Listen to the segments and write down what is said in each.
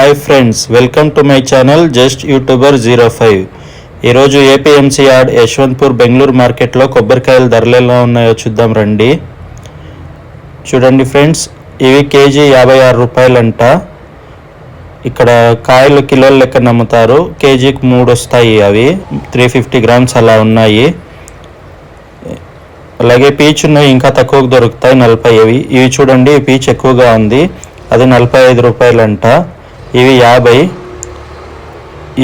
Hi friends, welcome to my channel just YouTuber 05. ఈరోజు APMC yard Yesvantpur Bengaluru మార్కెట్లో కొబ్బరికాయల ధరలు ఎలా ఉన్నాయో చూద్దాం రండి. చూడండి ఫ్రెండ్స్, ఇవి కేజీ 56 రూపాయలంట. ఇక్కడ కాయలు కిలోల లెక్క అమ్ముతారు. కేజీకి 3 వస్తాయి. అవి 350 గ్రామ్స్ అలా ఉన్నాయి. అలాగే పీచ్ ఉన్నాయి, ఇంకా తక్కువకు దొరుకుతాయి, 40. ఇవి చూడండి, పీచ్ ఎక్కువగా ఉంది, అది 45 రూపాయలంట. ఇవి 50,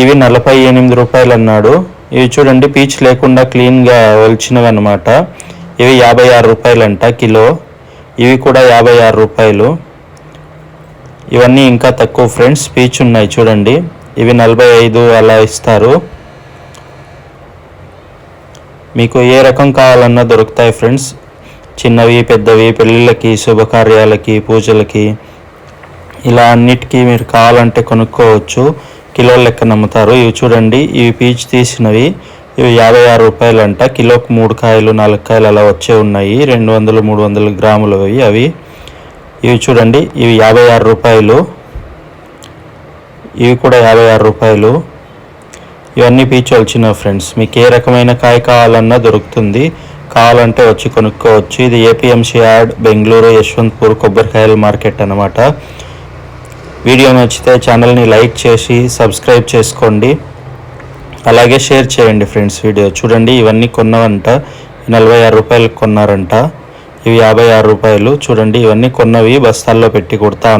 ఇవి 48 రూపాయలు అన్నాడు. ఇవి చూడండి, పీచ్ లేకుండా క్లీన్గా ఒలిచినవి అన్నమాట. ఇవి 56 రూపాయలంట కిలో. ఇవి కూడా 56 రూపాయలు. ఇవన్నీ ఇంకా తక్కువ ఫ్రెండ్స్, పీచ్ ఉన్నాయి చూడండి. ఇవి 45 అలా ఇస్తారు. మీకు ఏ రకం కావాలన్నా దొరుకుతాయి ఫ్రెండ్స్. చిన్నవి పెద్దవి, పెళ్ళిళ్ళకి, శుభకార్యాలకి, పూజలకి, ఇలా అన్నిటికీ మీరు కావాలంటే కొనుక్కోవచ్చు. కిలోల లెక్క అమ్ముతారు. ఇవి చూడండి, ఇవి పీచ్ తీసినవి. ఇవి 56 రూపాయలంట. కిలోకి 3 కాయలు 4 కాయలు అలా వచ్చే ఉన్నాయి. 200-300 గ్రాములు అవి. ఇవి చూడండి, ఇవి 56 రూపాయలు. ఇవి కూడా 56 రూపాయలు. ఇవన్నీ పీచ్ వచ్చిన ఫ్రెండ్స్. మీకు ఏ రకమైన కాయ కావాలన్నా దొరుకుతుంది. కావాలంటే వచ్చి కొనుక్కోవచ్చు. ఇది ఏపీఎంసీ యార్డ్ బెంగళూరు యశ్వంత్పూర్ కొబ్బరికాయల మార్కెట్ అన్నమాట. వీడియో నచ్చితే ఛానల్ని లైక్ చేసి సబ్స్క్రైబ్ చేసుకోండి. అలాగే షేర్ చేయండి ఫ్రెండ్స్. వీడియో చూడండి, ఇవన్నీ కొన్నవంట. 46 రూపాయలకు కొన్నారంట. ఇవి 56 రూపాయలు. చూడండి, ఇవన్నీ కొన్నవి బస్తాల్లో పెట్టి కుడతా